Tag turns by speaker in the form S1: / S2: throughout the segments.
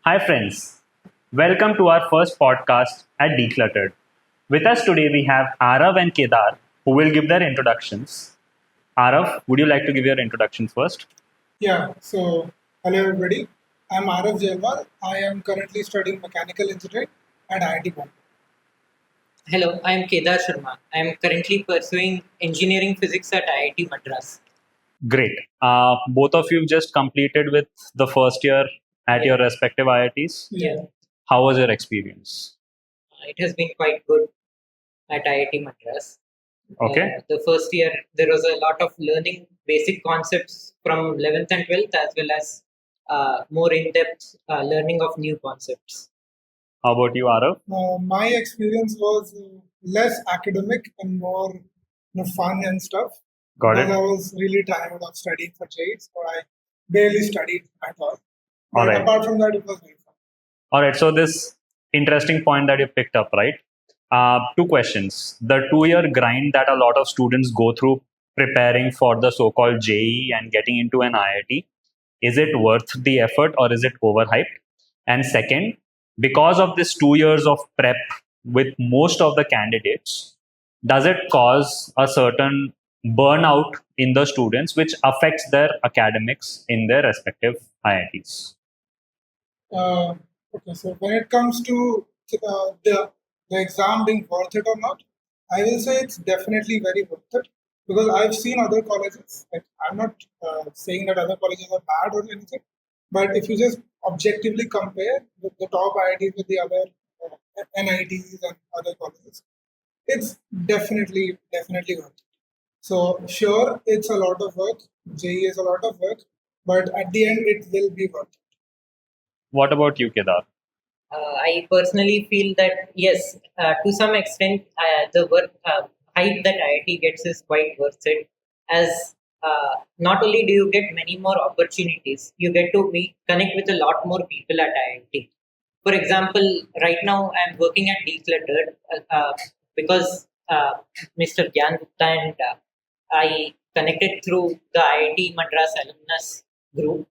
S1: Hi, friends. Welcome to our first podcast at Decluttered. With us today, we have Arav and Kedar, who will give their introductions. Arav, would you like to give your introduction first?
S2: Hello everybody. I'm Arav Jaywal. I am currently studying mechanical engineering at IIT Bombay.
S3: Hello, I am Kedar Sharma. I am currently pursuing engineering physics at IIT Madras.
S1: Great. Both of you just completed with the first year at your respective IITs.
S3: Yeah.
S1: How was your experience?
S3: It has been quite good at IIT Madras.
S1: Okay.
S3: The first year, there was a lot of learning basic concepts from 11th and 12th, as well as more in depth learning of new concepts.
S1: How about you, Arav?
S2: My experience was less academic and more fun and stuff.
S1: Got
S2: because
S1: it.
S2: I was really tired of studying for JEE, so I barely studied at all.
S1: All
S2: But
S1: right.
S2: apart from that, it was very fun.
S1: All right. So this interesting point that you picked up, right? Two questions. The 2 year grind that a lot of students go through preparing for the so-called JEE and getting into an IIT, is it worth the effort or is it overhyped? And second, because of this 2 years of prep with most of the candidates, does it cause a certain burnout in the students which affects their academics in their respective IITs?
S2: Okay, so when it comes to the exam being worth it or not, I will say it's definitely very worth it because I've seen other colleges. Like I'm not saying that other colleges are bad or anything, but if you just objectively compare the top IITs with the other NITs and other colleges, it's definitely worth it. So sure, it's a lot of work. JEE is a lot of work, but at the end, it will be worth it.
S1: What about you, Kedar?
S3: I personally feel that yes, to some extent, the work hype that IIT gets is quite worth it. As not only do you get many more opportunities, you get to connect with a lot more people at IIT. For example, right now I'm working at Decluttered because Mr. Gyan Gupta and I connected through the IIT Madras alumnus group,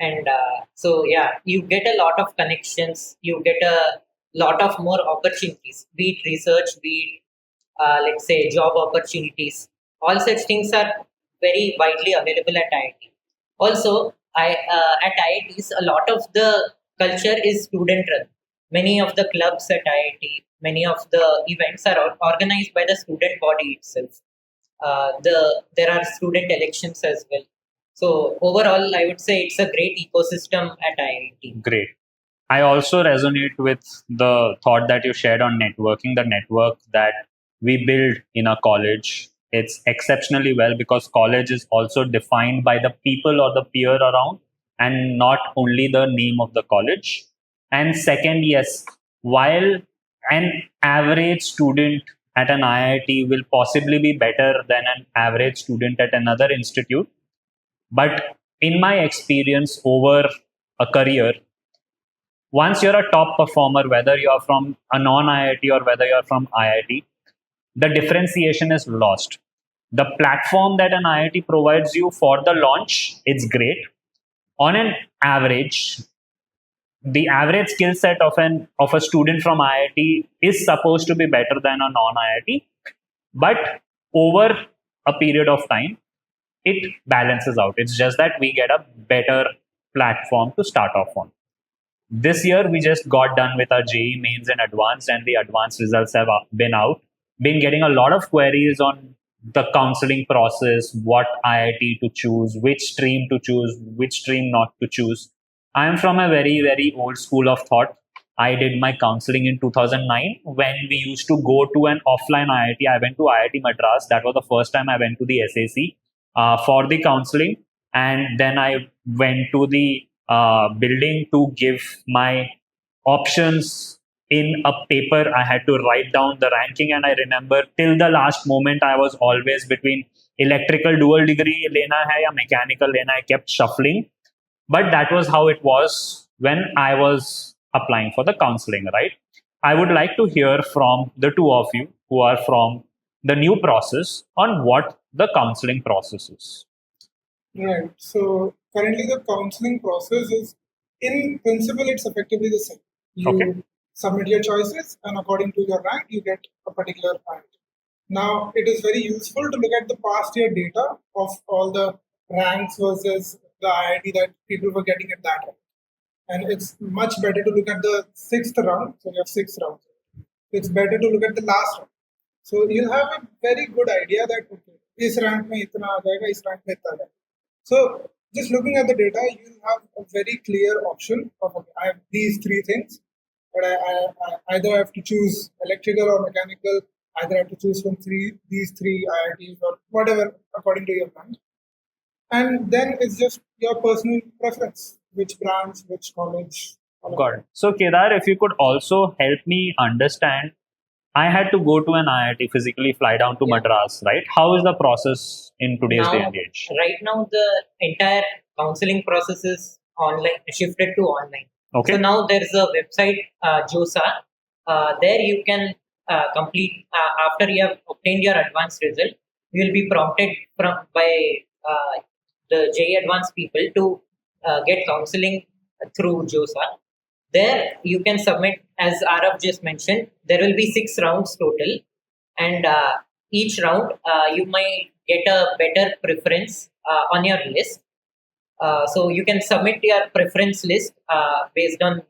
S3: and so yeah, you get a lot of connections, you get a lot of more opportunities, be it research, be it let's say job opportunities. All such things are very widely available at IIT. Also, I at IITs, a lot of the culture is student run. Many of the clubs at IIT, many of the events are organized by the student body itself. There are student elections as well. So overall, I would say it's a great ecosystem at IIT.
S1: Great. I also resonate with the thought that you shared on networking, the network that we build in a college. It's exceptionally well because college is also defined by the people or the peer around and not only the name of the college. And second, yes, while an average student at an IIT will possibly be better than an average student at another institute, but in my experience over a career, once you're a top performer, whether you're from a non IIT or whether you're from IIT, the differentiation is lost. The platform that an IIT provides you for the launch, it's great. On an average, the average skill set of a student from IIT is supposed to be better than a non IIT, but over a period of time, it balances out. It's just that we get a better platform to start off on. This year, we just got done with our JEE mains and advanced, and the advanced results have been out. Been getting a lot of queries on the counseling process, what IIT to choose, which stream to choose, which stream not to choose. I am from a very old school of thought. I did my counseling in 2009 when we used to go to an offline IIT. I went to IIT Madras. That was the first time I went to the SAC for the counseling. And then I went to the building to give my options in a paper. I had to write down the ranking, and I remember till the last moment I was always between electrical dual degree lena hai ya mechanical lena. I kept shuffling, but that was how it was when I was applying for the counseling, right? I would like to hear from the two of you who are from the new process on what the counseling process is.
S2: Right. So currently the counseling process is in principle, it's effectively the same. You
S1: Okay.
S2: submit your choices, and according to your rank, you get a particular IIT. Now, it is very useful to look at the past year data of all the ranks versus the IIT that people were getting at that rank. And it's much better to look at the sixth round. So you have six rounds. It's better to look at the last round. So you'll have a very good idea that okay, इस rank में इतना आ जाएगा, इस rank में इतना आ जाएगा. So just looking at the data, you'll have a very clear option of okay, I have these three things, but I either have to choose electrical or mechanical. Either have to choose from these three IITs or whatever according to your rank. And then it's just your personal preference, which branch, which college.
S1: Got it. So, Kedar, if you could also help me understand, I had to go to an IIT, physically fly down to Madras, right? How is the process in today's day and age?
S3: Right now, the entire counseling process is online, shifted to online.
S1: Okay.
S3: So now there's a website, JOSA. There you can complete, after you have obtained your advanced result, you will be prompted by the JEE Advanced people to get counseling through JOSA. There you can submit, as Arav just mentioned, there will be 6 rounds total, and each round you might get a better preference on your list. So you can submit your preference list based on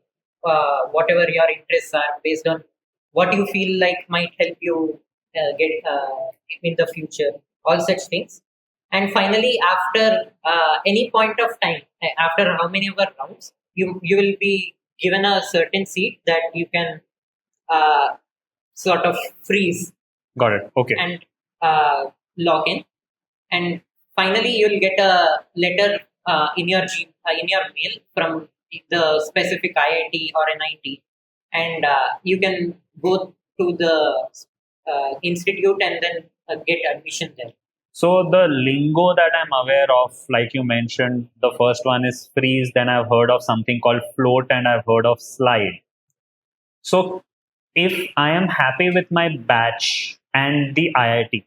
S3: whatever your interests are, based on what you feel like might help you get in the future, all such things. And finally, after any point of time, after how many ever rounds, you will be given a certain seat that you can sort of freeze.
S1: Got it. Okay.
S3: And log in. And finally, you'll get a letter in your mail from the specific IIT or NIT, and you can go to the institute and then get admission there.
S1: So the lingo that I'm aware of, like you mentioned, the first one is freeze, then I've heard of something called float, and I've heard of slide. So if I am happy with my batch and the IIT,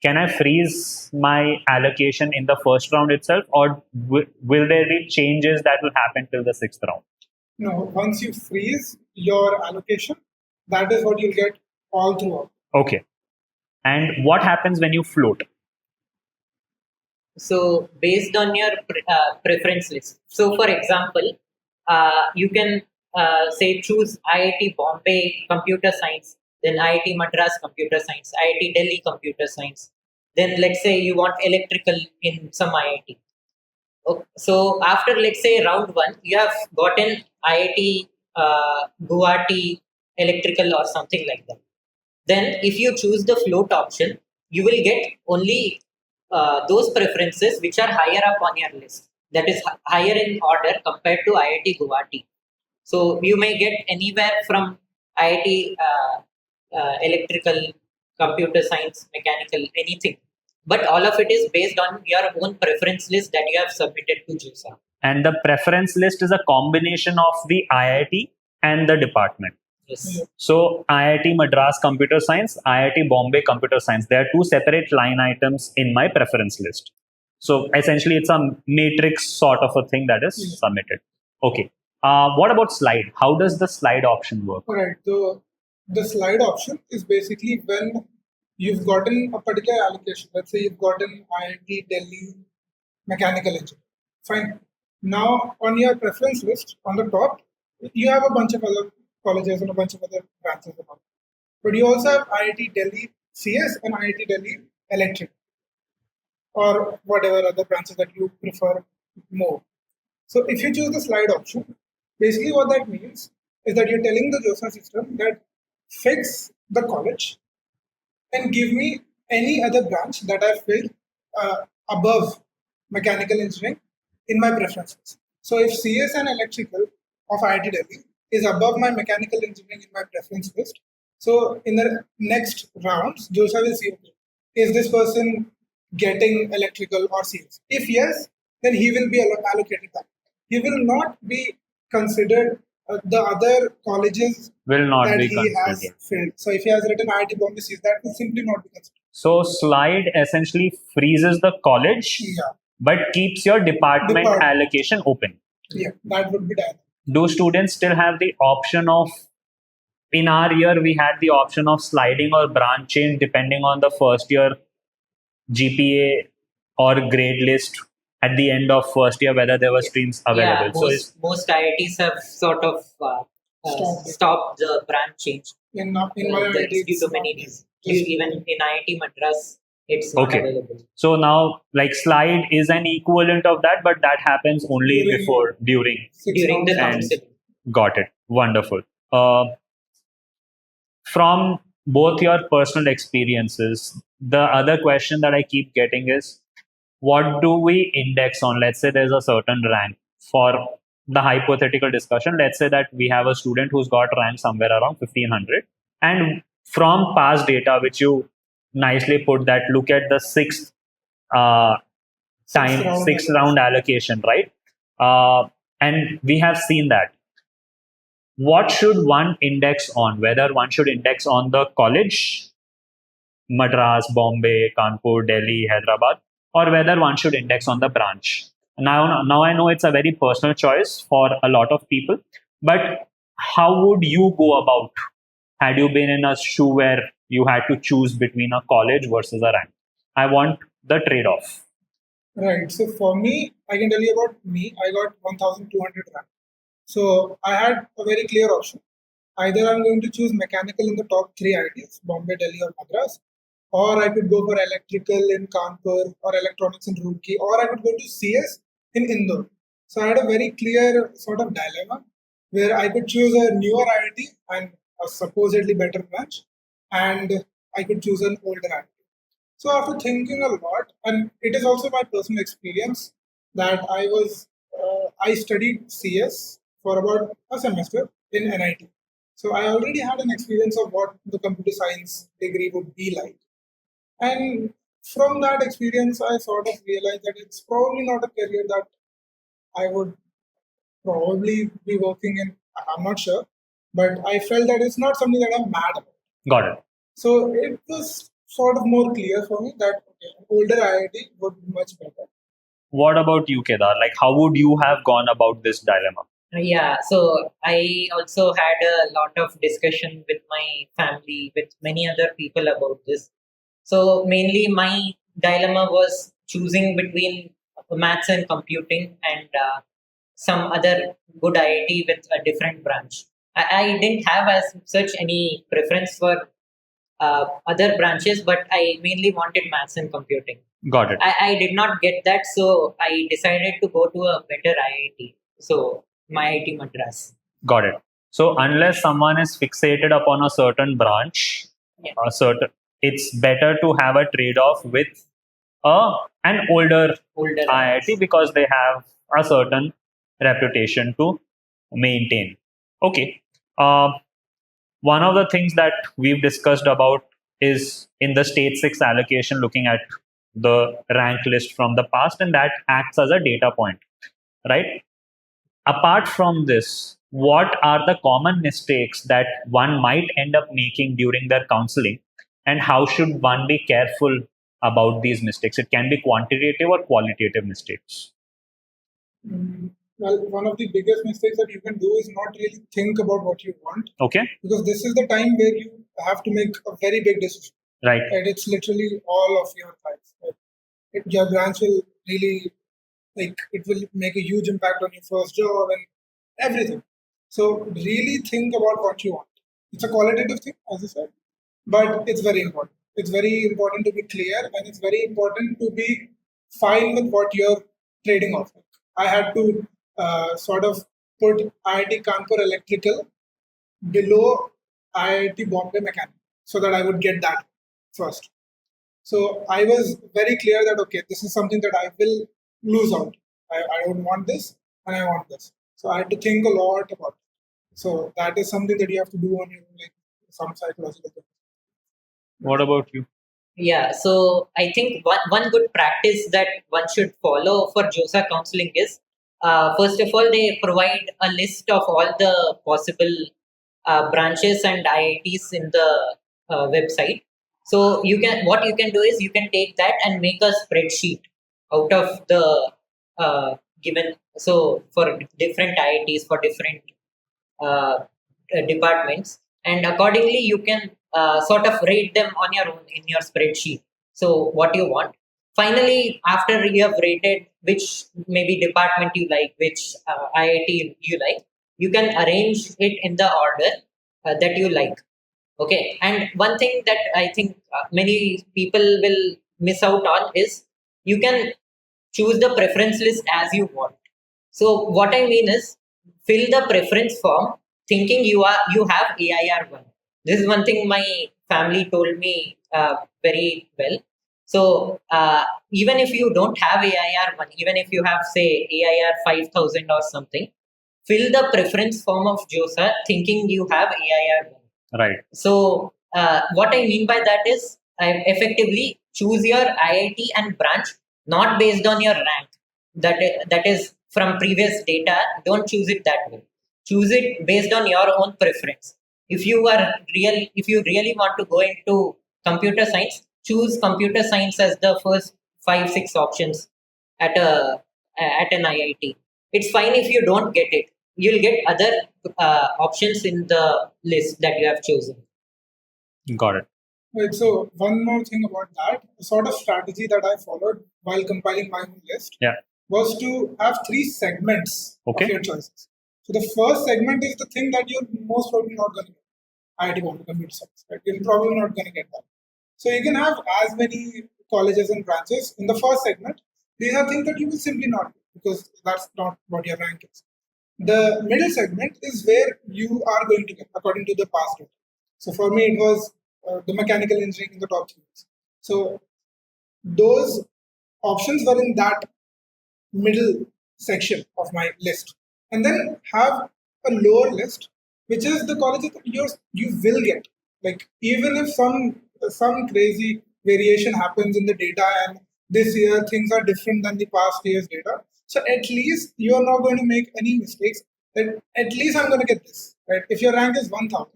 S1: can I freeze my allocation in the first round itself, or will there be changes that will happen till the 6th round?
S2: No, once you freeze your allocation, that is what you'll get all throughout.
S1: Okay. And what happens when you float?
S3: So based on your preference list. So for example, you can say choose IIT Bombay Computer Science, then IIT Madras Computer Science, IIT Delhi Computer Science. Then let's say you want electrical in some IIT. Okay. So after let's say round 1, you have gotten IIT Guwahati electrical or something like that. Then if you choose the float option, you will get only those preferences which are higher up on your list, that is higher in order compared to IIT Guwahati. So you may get anywhere from IIT electrical, computer science, mechanical, anything. But all of it is based on your own preference list that you have submitted to JOSA.
S1: And the preference list is a combination of the IIT and the department.
S3: Yes.
S1: So IIT Madras Computer Science, IIT Bombay Computer Science, there are 2 separate line items in my preference list. So essentially it's a matrix sort of a thing that is submitted. Okay. What about slide? How does the slide option work?
S2: All right. The slide option is basically when you've gotten a particular allocation. Let's say you've gotten IIT Delhi mechanical engineering. Fine. Now on your preference list on the top, you have a bunch of other colleges and a bunch of other branches. But you also have IIT Delhi CS and IIT Delhi Electric, or whatever other branches that you prefer more. So if you choose the slide option, basically what that means is that you're telling the JOSA system that fix the college and give me any other branch that I filled above mechanical engineering in my preferences. So if CS and electrical of IIT Delhi is above my mechanical engineering in my preference list, so in the next rounds, JOSA will see, okay, is this person getting electrical or CS? If yes, then he will be allocated that. He will not be considered the other colleges
S1: will not
S2: that
S1: be
S2: he
S1: considered.
S2: has filled. So if he has written IIT Bombay CS, that will simply not be considered.
S1: So slide essentially freezes the college, but keeps your department allocation open.
S2: Yeah, that would be dynamic.
S1: Do students still have the option of, in our year, we had the option of sliding or branch change depending on the first year GPA or grade list at the end of first year, whether there were streams available.
S3: Yeah,
S1: So is
S3: most IITs have sort of stopped the branch change.
S2: In my IIT,
S3: Due
S2: it's
S3: to
S2: not
S3: many
S2: there.
S3: reasons. Even in IIT Madras, it's not
S1: Okay.
S3: available.
S1: So now, like slide is an equivalent of that, but that happens only during.
S3: During the
S1: And
S3: counseling.
S1: got it. Wonderful. From both your personal experiences, the other question that I keep getting is, what do we index on? Let's say there's a certain rank. For the hypothetical discussion, let's say that we have a student who's got rank somewhere around 1500, and from past data, which you nicely put, that look at the sixth sixth round allocation, right? And we have seen that. What should one index on? Whether one should index on the college, Madras, Bombay, Kanpur, Delhi, Hyderabad, or whether one should index on the branch. Now I know it's a very personal choice for a lot of people, but how would you go about, had you been in a shoe where you had to choose between a college versus a rank? I want the trade-off.
S2: Right. So for me, I can tell you about me. I got 1,200 rank. So I had a very clear option. Either I'm going to choose mechanical in the top three IITs, Bombay, Delhi, or Madras, or I could go for electrical in Kanpur, or electronics in Roorkee, or I could go to CS in Indore. So I had a very clear sort of dilemma where I could choose a newer IIT and a supposedly better branch, and I could choose an older IIT. So after thinking a lot, and it is also my personal experience that I studied CS for about a semester in NIT. So I already had an experience of what the computer science degree would be like. And from that experience, I sort of realized that it's probably not a career that I would probably be working in. I'm not sure, but I felt that it's not something that I'm mad about.
S1: Got it.
S2: So it was sort of more clear for me that an older IIT would be much better.
S1: What about you, Kedar? Like, how would you have gone about this dilemma?
S3: Yeah, so I also had a lot of discussion with my family, with many other people about this. So mainly my dilemma was choosing between maths and computing and some other good IIT with a different branch. I didn't have as such any preference for other branches, but I mainly wanted maths and computing.
S1: Got it.
S3: I did not get that, so I decided to go to a better IIT. So my IIT Madras.
S1: Got it. So unless someone is fixated upon a certain branch, it's better to have a trade-off with an older IIT because they have a certain reputation to maintain. Okay. One of the things that we've discussed about is in the state 6 allocation, looking at the rank list from the past, and that acts as a data point, right? Apart from this, what are the common mistakes that one might end up making during their counseling, and how should one be careful about these mistakes? It can be quantitative or qualitative mistakes.
S2: Well, one of the biggest mistakes that you can do is not really think about what you want.
S1: Okay.
S2: Because this is the time where you have to make a very big decision.
S1: Right.
S2: And it's literally all of your life. Your branch will really, it will make a huge impact on your first job and everything. So really think about what you want. It's a qualitative thing, as I said, but it's very important. It's very important to be clear, and it's very important to be fine with what you're trading off. I had to sort of put IIT Kanpur Electrical below IIT Bombay Mechanical so that I would get that first. So I was very clear that, okay, this is something that I will lose out. I don't want this and I want this. So I had to think a lot about it. So that is something that you have to do on your own, like some psychological thing.
S1: What about you?
S3: Yeah, so I think one good practice that one should follow for JOSA counseling is, first of all, they provide a list of all the possible branches and IITs in the website. So what you can do is you can take that and make a spreadsheet out of the given So for different IITs, for different uh, departments, and accordingly you can sort of rate them on your own in your spreadsheet. So what you want. Finally, after you have rated which maybe department you like, which IIT you like, you can arrange it in the order that you like. Okay, and one thing that I think many people will miss out on is you can choose the preference list as you want. So what I mean is fill the preference form thinking you have AIR1. This is one thing my family told me very well. So even if you don't have AIR1, even if you have say AIR 5000 or something, fill the preference form of JOSA thinking you have AIR1.
S1: Right.
S3: So what I mean by that is effectively choose your IIT and branch not based on your rank. That is from previous data. Don't choose it that way. Choose it based on your own preference. If you really want to go into computer science, choose computer science as the first 5-6 options at an IIT. It's fine if you don't get it. You'll get other options in the list that you have chosen.
S1: Got it.
S2: Right, so one more thing about that, the sort of strategy that I followed while compiling my own list
S1: Yeah.
S2: was to have 3 segments
S1: Okay.
S2: of your choices. So the first segment is the thing that you're most probably not going to get. IIT Bombay computer science, right? You're probably not going to get that. So you can have as many colleges and branches in the first segment. These are things that you will simply not do because that's not what your rank is. The middle segment is where you are going to get according to the past data. So for me, it was the mechanical engineering in the top 3. So those options were in that middle section of my list, and then have a lower list, which is the colleges that you will get. Like even if some crazy variation happens in the data, and this year things are different than the past year's data, so at least you are not going to make any mistakes. That at least I'm going to get this right. If your rank is 1000,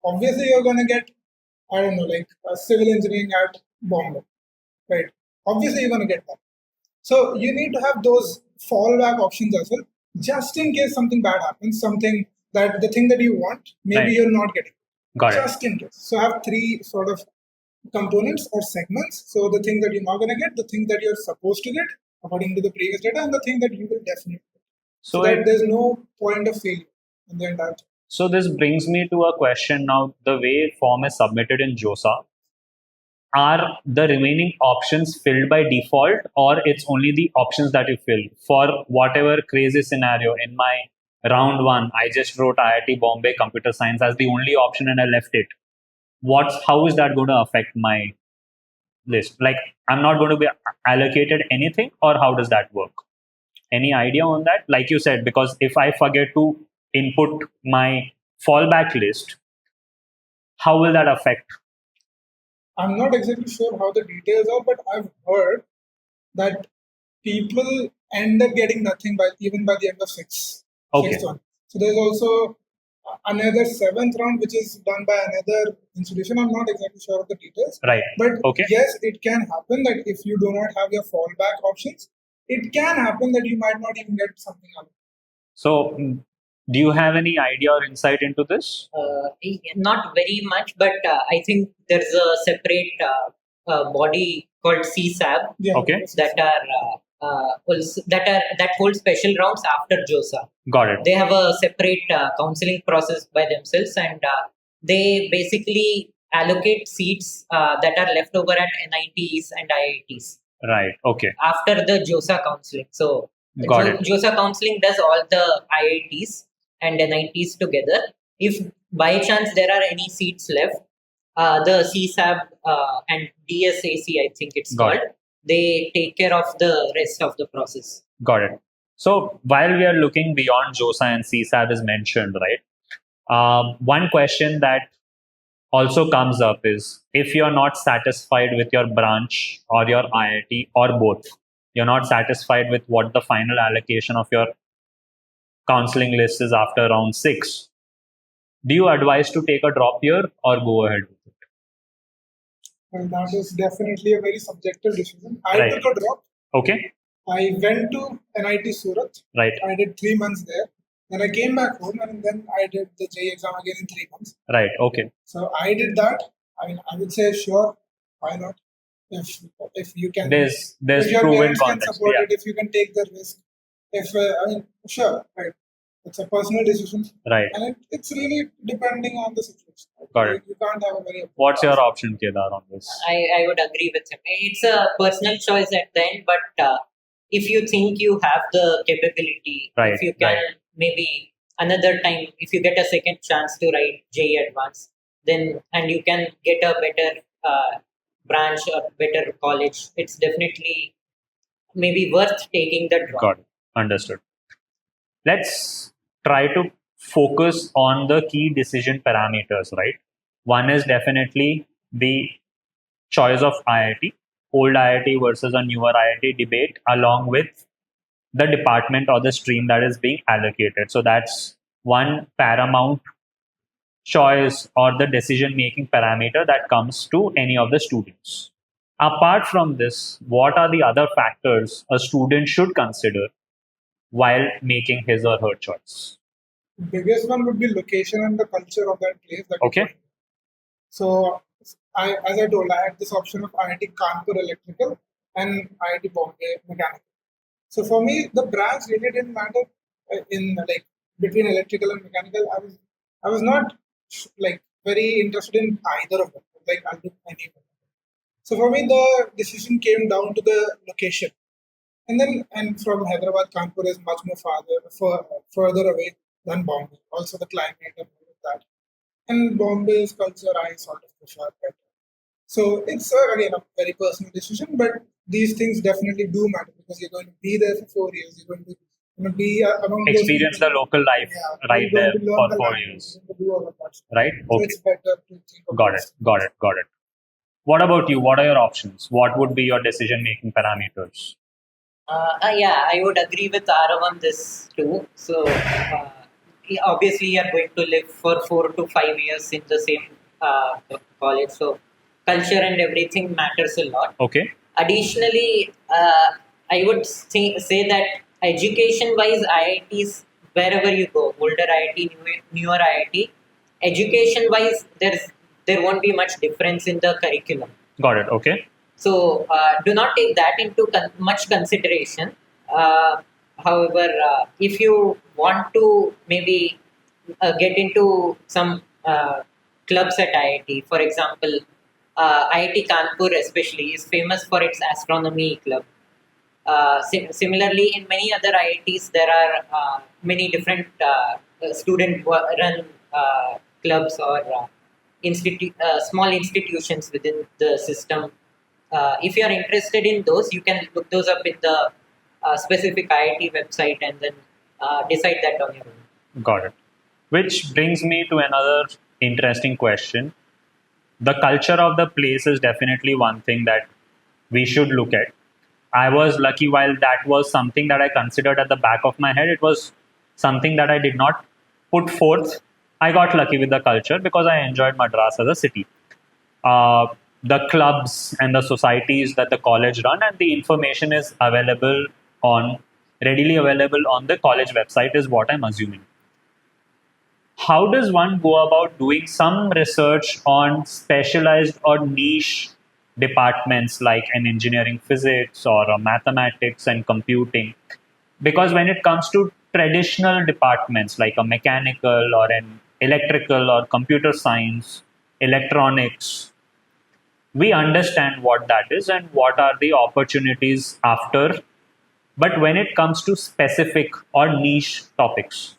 S2: obviously you're going to get, I don't know, like civil engineering at Bombay, right? Obviously you're going to get that. So you need to have those fallback options as well, just in case something bad happens, something that the thing that you want, maybe
S1: Right.
S2: you're not getting.
S1: Got it.
S2: Just in case. So have 3 sort of components or segments. So the thing that you're not going to get, the thing that you're supposed to get according to the previous data, and the thing that you will definitely get. So that there's no point of failure in the entire thing.
S1: So this brings me to a question now. The way form is submitted in JOSA, are the remaining options filled by default, or it's only the options that you fill? For whatever crazy scenario, in my round 1, I just wrote IIT Bombay Computer Science as the only option and I left it. How is that going to affect my list? Like, I'm not going to be allocated anything, or how does that work? Any idea on that? Like you said, because if I forget to input my fallback list, how will that affect?
S2: I'm not exactly sure how the details are, but I've heard that people end up getting nothing even by the end of sixth one. So there's also another 7th round, which is done by another institution. I'm not exactly sure of the details.
S1: Right.
S2: But yes, it can happen that if you do not have your fallback options, it can happen that you might not even get something else.
S1: So do you have any idea or insight into this?
S3: Not very much, but I think there's a separate body called CSAB that hold special rounds after JOSA.
S1: Got it.
S3: They have a separate counseling process by themselves, and they basically allocate seats that are left over at NITs and IITs.
S1: Right. Okay.
S3: After the JOSA counseling. So JOSA counseling does all the IITs and NITs together. If by chance there are any seats left, the CSAB and DSAC, I think it's called, they take care of the rest of the process.
S1: Got it. So while we are looking beyond JOSA and CSAB is mentioned, right? One question that also comes up is, if you're not satisfied with your branch or your IIT or both, you're not satisfied with what the final allocation of your counseling list is after round 6, do you advise to take a drop year or go ahead with it?
S2: Well, that is definitely a very subjective decision. I took a drop.
S1: Okay.
S2: I went to NIT Surat.
S1: Right.
S2: I did 3 months there. Then I came back home and then I did the JEE exam again in 3 months.
S1: Right. Okay.
S2: So I did that. I mean, I would say sure, why not? If you can,
S1: There's
S2: if your
S1: proven
S2: parents can
S1: context.
S2: support
S1: Yeah.
S2: it, if you can take the risk, if I mean, sure, right? It's a personal decision,
S1: Right.
S2: and it's really depending on the situation.
S1: Got it.
S2: You can't have a very.
S1: What's your option, Kedar, on this?
S3: I would agree with him. It's a personal choice at the end, but if you think you have the capability,
S1: Right,
S3: if you can
S1: right.
S3: maybe another time, if you get a second chance to write JEE Advanced, then and you can get a better branch or better college, it's definitely maybe worth taking the drop.
S1: Got it. Understood. Let's try to focus on the key decision parameters, right? One is definitely the choice of IIT, old IIT versus a newer IIT debate, along with the department or the stream that is being allocated. So that's one paramount choice or the decision making parameter that comes to any of the students. Apart from this, what are the other factors a student should consider while making his or her choice?
S2: Biggest one would be location and the culture of that place.
S1: Okay.
S2: So, as I told, I had this option of IIT Kanpur Electrical and IIT Bombay Mechanical. So for me, the branch really didn't matter in like between electrical and mechanical. I was not like very interested in either of them. Like I'll do any of them. So for me, the decision came down to the location. And from Hyderabad, Kanpur is much more further away than Bombay. Also the climate and all of that. And Bombay's culture, I sort of prefer better. So it's again a very personal decision, but these things definitely do matter because you're going to be there for 4 years. You're going to be among those
S1: Experience the
S2: people.
S1: local life
S2: Yeah,
S1: right
S2: you're
S1: there
S2: going to learn
S1: for
S2: the
S1: 4
S2: language,
S1: years.
S2: you're going to do all of that stuff.
S1: Right?
S2: So
S1: Okay.
S2: it's better to think of
S1: Got it.
S2: this.
S1: Got it. Got it. What about you? What are your options? What would be your decision making parameters?
S3: Yeah, I would agree with Arav on this too. So, obviously, you are going to live for 4 to 5 years in the same college. So, culture and everything matters a lot.
S1: Okay.
S3: Additionally, I would say that education wise, IITs, wherever you go, older IIT, newer IIT, education wise, there won't be much difference in the curriculum.
S1: Got it. Okay.
S3: So do not take that into much consideration. However, if you want to maybe get into some clubs at IIT, for example, IIT Kanpur especially is famous for its astronomy club. Similarly, in many other IITs, there are many different student-run clubs or small institutions within the system. If you are interested in those, you can look those up in the specific IIT website and then decide that on your own.
S1: Got it. Which brings me to another interesting question. The culture of the place is definitely one thing that we should look at. I was lucky while that was something that I considered at the back of my head. It was something that I did not put forth. I got lucky with the culture because I enjoyed Madras as a city. The clubs and the societies that the college run, and the information is readily available on the college website, is what I'm assuming. How does one go about doing some research on specialized or niche departments like an engineering physics or a mathematics and computing? Because when it comes to traditional departments like a mechanical or an electrical or computer science, electronics, we understand what that is and what are the opportunities after. But when it comes to specific or niche topics,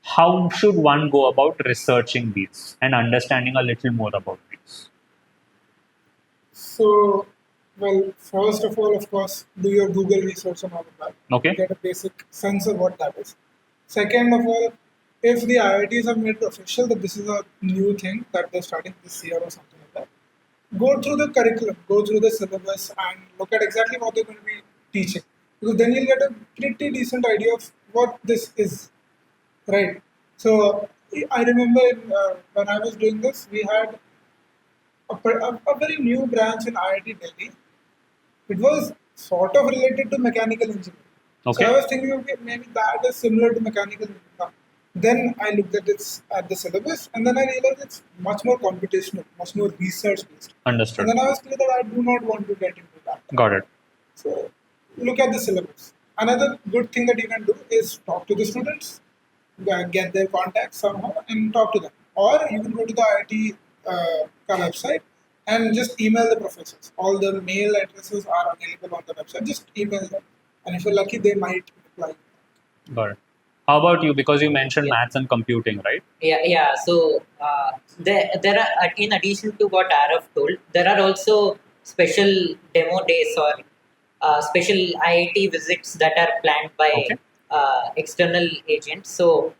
S1: how should one go about researching these and understanding a little more about these?
S2: So, well, first of all, of course, do your Google research and all of that.
S1: Okay.
S2: Get a basic sense of what that is. Second of all, if the IITs have made it official that this is a new thing that they're starting this year or something like that, go through the curriculum, go through the syllabus, and look at exactly what they're going to be teaching. Because then you'll get a pretty decent idea of what this is, right? So I remember when I was doing this, we had a very new branch in IIT Delhi. It was sort of related to mechanical engineering. So I
S1: Okay.
S2: was thinking, okay, maybe that is similar to mechanical engineering. Then I looked at the syllabus, and then I realized it's much more computational, much more research based. And
S1: Understood.
S2: then I was clear that I do not want to get into that.
S1: Got it.
S2: So look at the syllabus. Another good thing that you can do is talk to the students, get their contacts somehow, and talk to them. Or you can go to the IIT website and just email the professors. All the mail addresses are available on the website. Just email them, and if you're lucky, they might reply.
S1: Got it. How about you? Because you mentioned
S3: Yeah.
S1: maths and computing, right?
S3: Yeah. So there are, in addition to what Araf told, there are also special demo days or special IIT visits that are planned by
S1: Okay.
S3: external agents. So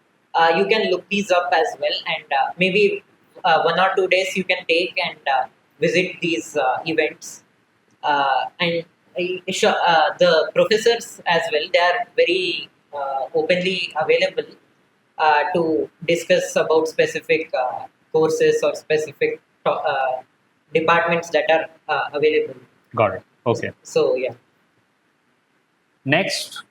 S3: you can look these up as well, and maybe 1 or 2 days you can take and visit these events. And the professors as well, they are very openly available to discuss about specific courses or specific departments that are available.
S1: Got it. Okay.
S3: So yeah.
S1: Next,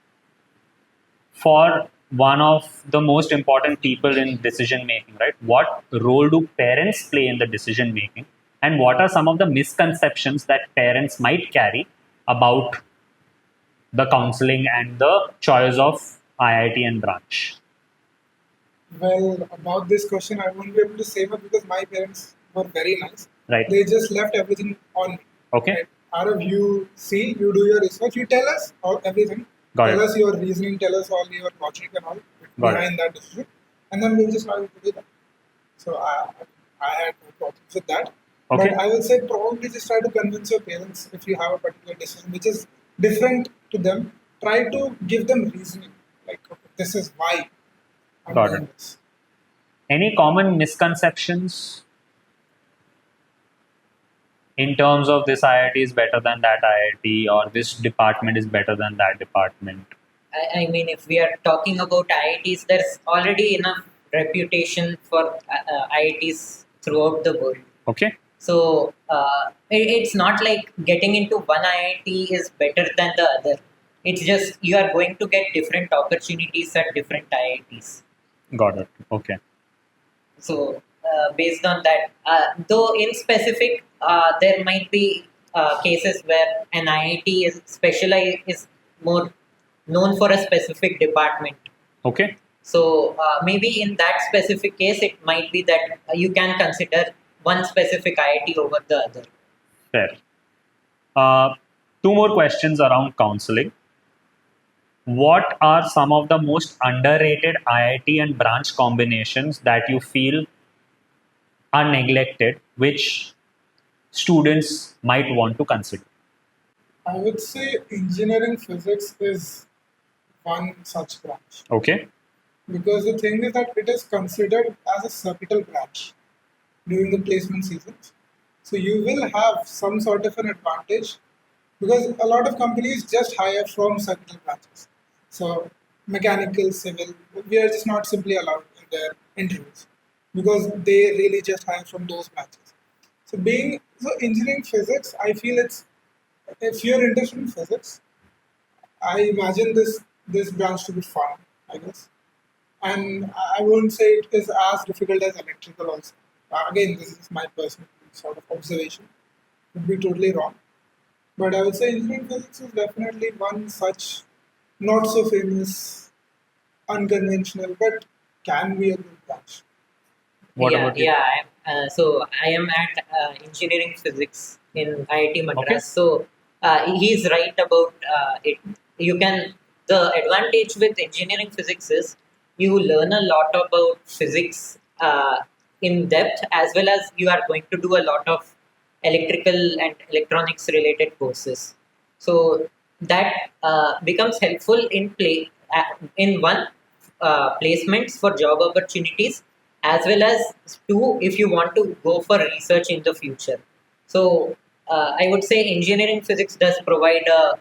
S1: for one of the most important people in decision making, right? What role do parents play in the decision making? And what are some of the misconceptions that parents might carry about the counseling and the choice of IIT and branch?
S2: Well, about this question, I won't be able to say much because my parents were very nice.
S1: Right.
S2: They just left everything on me.
S1: Okay.
S2: Right? Arav, you see, you do your research, you tell us all everything.
S1: Got
S2: Tell
S1: it.
S2: us your reasoning, tell us all your logic and all
S1: Got
S2: behind that decision, and then we'll just try to do that. So I had no problems with that.
S1: Okay.
S2: But I will say probably just try to convince your parents if you have a particular decision which is different to them. Try to give them reasoning, like okay, this is why I'm
S1: Got
S2: doing
S1: it.
S2: this.
S1: Any common misconceptions in terms of this IIT is better than that IIT, or this department is better than that department?
S3: I mean, if we are talking about IITs, there's already enough reputation for IITs throughout the world.
S1: Okay.
S3: So it's not like getting into one IIT is better than the other. It's just you are going to get different opportunities at different IITs.
S1: Got it. Okay.
S3: So based on that, though in specific, there might be cases where an IIT is more known for a specific department.
S1: Okay.
S3: So maybe in that specific case, it might be that you can consider one specific IIT over the other.
S1: Fair. Two more questions around counseling. What are some of the most underrated IIT and branch combinations that you feel are neglected, which students might want to consider?
S2: I would say engineering physics is one such branch
S1: Okay.
S2: because the thing is that it is considered as a circuital branch during the placement seasons. So you will have some sort of an advantage because a lot of companies just hire from circuital branches. So mechanical, civil, we are just not simply allowed in their interviews because they really just hire from those branches. So engineering physics, I feel it's if you're interested in physics, I imagine this branch to be fun, I guess. And I won't say it is as difficult as electrical also. Again, this is my personal sort of observation. Could be totally wrong. But I would say engineering physics is definitely one such not so famous, unconventional, but can be a good branch.
S1: What
S3: yeah,
S1: about you?
S3: yeah. So I am at engineering physics in IIT Madras.
S1: Okay.
S3: So he's right about it. You can the advantage with engineering physics is you learn a lot about physics in depth, as well as you are going to do a lot of electrical and electronics related courses. So that becomes helpful in one placements for job opportunities, as well as two if you want to go for research in the future. So I would say engineering physics does provide a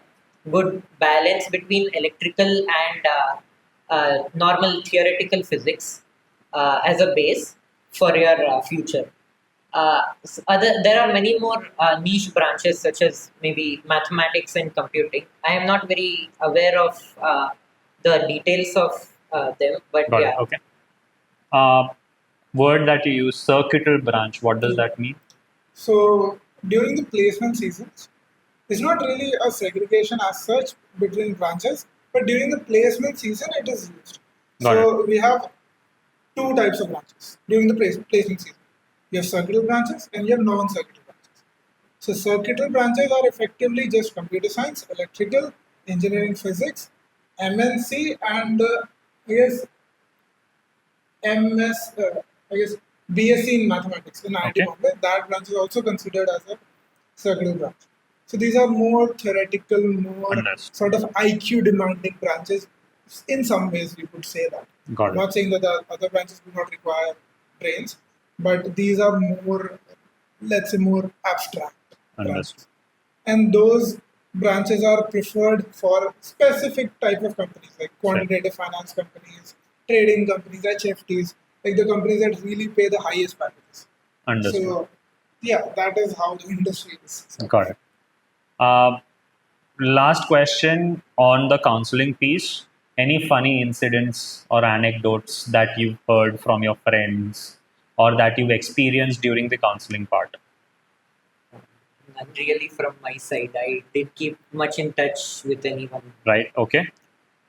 S3: good balance between electrical and normal theoretical physics as a base for your future. There are many more niche branches such as maybe mathematics and computing. I am not very aware of the details of them, but
S1: Got
S3: yeah.
S1: it. Okay. Word that you use, circuital branch. What does that mean?
S2: So during the placement seasons, it's not really a segregation as such between branches, but during the placement season, it is used.
S1: Got it.
S2: So we have two types of branches during the placement season. You have circuital branches and you have non-circuital branches. So circuital branches are effectively just computer science, electrical, engineering, physics, MNC, and I guess MS, I guess BSc in mathematics in IIT
S1: Okay.
S2: Bombay. That branch is also considered as a circular branch. So these are more theoretical, more
S1: Understood.
S2: sort of IQ demanding branches. In some ways, you could say that.
S1: Got
S2: I'm
S1: it.
S2: not saying that the other branches do not require brains, but these are more, let's say, more abstract branches.
S1: Understood.
S2: And those branches are preferred for specific type of companies like quantitative finance companies, trading companies, HFTs, like the companies that really pay the highest packages.
S1: Understood.
S2: So yeah, that is how the industry is.
S1: Got it. Last question on the counseling piece. Any funny incidents or anecdotes that you've heard from your friends or that you've experienced during the counseling part?
S3: Not really from my side. I did keep much in touch with anyone.
S1: Right. Okay.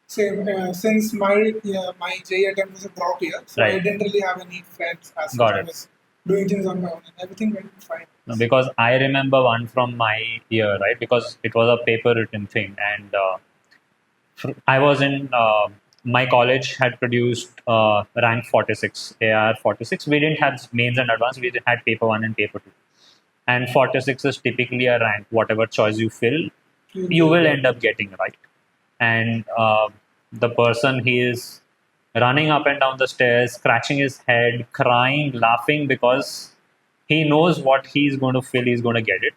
S2: Same, since my JEE attempt was a drop year, so I
S1: Right.
S2: didn't really have any friends as
S1: Got
S2: such. I
S1: it.
S2: was doing things on my own, and everything went fine.
S1: No, because I remember one from my year, right? Because it was a paper written thing, and I was in my college had produced rank 46, AR 46. We didn't have mains and advanced. We had paper one and paper two. And 46 is typically a rank. Whatever choice you fill, you will end up getting, right. And the person, he is running up and down the stairs, scratching his head, crying, laughing because he knows what he's going to fill, he's going to get it.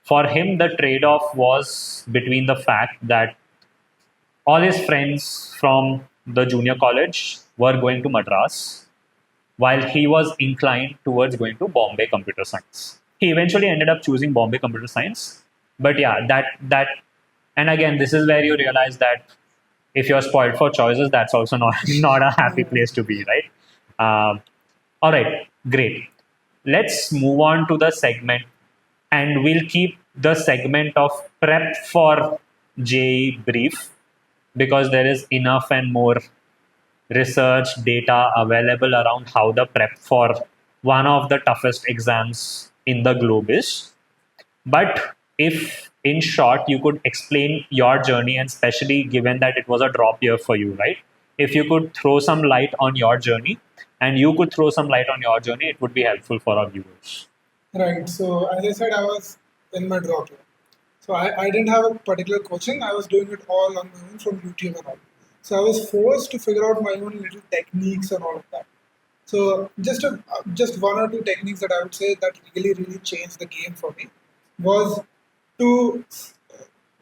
S1: For him, the trade off was between the fact that all his friends from the junior college were going to Madras, while he was inclined towards going to Bombay Computer Science. He eventually ended up choosing Bombay Computer Science. But yeah, that and again, this is where you realize that if you're spoiled for choices, that's also not, not a happy place to be, right? All right, great. Let's move on to the segment, and we'll keep the segment of prep for JEE brief because there is enough and more research data available around how the prep for one of the toughest exams in the globe is. But if, in short, you could explain your journey, and especially given that it was a drop year for you, right? If you could throw some light on your journey and you could throw some light on your journey, it would be helpful for our viewers.
S2: Right. So as I said, I was in my drop year. So I didn't have a particular coaching. I was doing it all on my own from YouTube and all. So I was forced to figure out my own little techniques and all of that. So just one or two techniques that I would say that really changed the game for me was to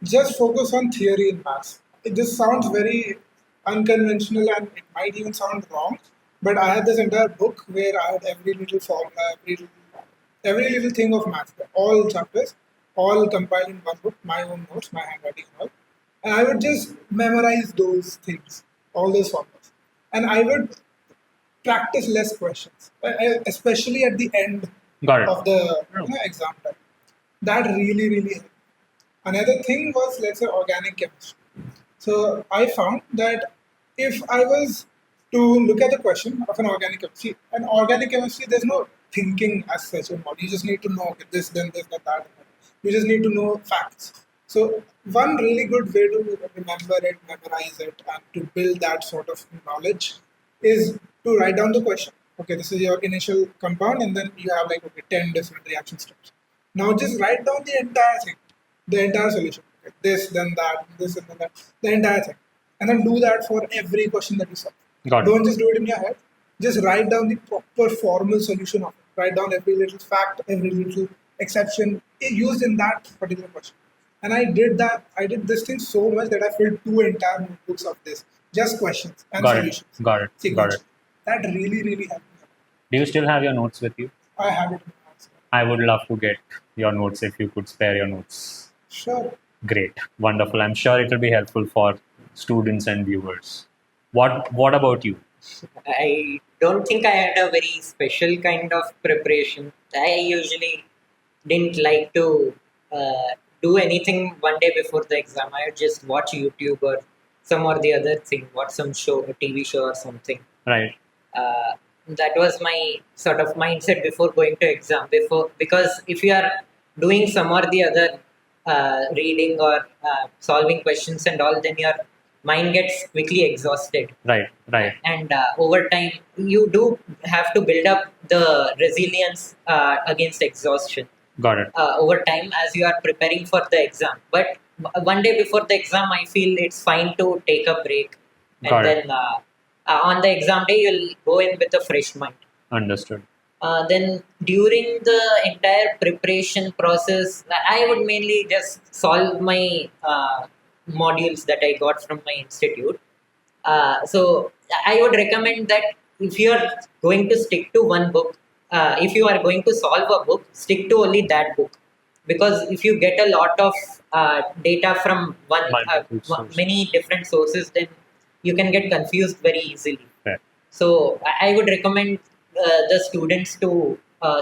S2: just focus on theory in maths. This sounds very unconventional and it might even sound wrong, but I had this entire book where I had every little formula, every little thing of maths, all chapters, all compiled in one book, my own notes, my handwriting and all. And I would just memorize those things, all those formulas. And I would practice less questions, especially at the end
S1: Got it.
S2: of the exam time. That really helped. Another thing was, let's say, organic chemistry. So I found that if I was to look at the question of an organic chemistry, there's no thinking as such involved. You just need to know, okay, this, then this, then that. You just need to know facts. So one really good way to remember it, memorize it, and to build that sort of knowledge is to write down the question. Okay, this is your initial compound, and then you have like, okay, 10 different reaction steps. Now just write down the entire thing, the entire solution. Okay, this, then that, this, and then that, the entire thing. And then do that for every question that you solve.
S1: Got it.
S2: Don't just do it in your head. Just write down the proper formal solution of it. Write down every little fact, every little exception used in that particular question. And I did that. I did this thing so much that I filled 2 entire notebooks of this, just questions and
S1: Got it.
S2: solutions.
S1: Got it. Got it.
S2: That really helped me.
S1: Do you still have your notes with you?
S2: I have it in my
S1: I would love to get your notes if you could spare your notes.
S2: Sure.
S1: Great, wonderful. I'm sure it will be helpful for students and viewers. What about you?
S3: I don't think I had a very special kind of preparation. I usually didn't like to do anything one day before the exam. I would just watch YouTube or some or the other thing, watch some show, a TV show or something.
S1: Right.
S3: Uh, that was my sort of mindset before going to exam. Because if you are doing some or the other reading or solving questions and all, then your mind gets quickly exhausted.
S1: Right. Right.
S3: And over time, you do have to build up the resilience against exhaustion
S1: Got it.
S3: over time as you are preparing for the exam. But one day before the exam, I feel it's fine to take a break, and
S1: Got it.
S3: then on the exam day, you'll go in with a fresh mind.
S1: Understood.
S3: Then during the entire preparation process, I would mainly just solve my modules that I got from my institute. So I would recommend that if you are going to stick to one book, if you are going to solve a book, stick to only that book. Because if you get a lot of data from
S1: Multiple sources.
S3: many different sources, then you can get confused very easily.
S1: Right.
S3: So I would recommend the students to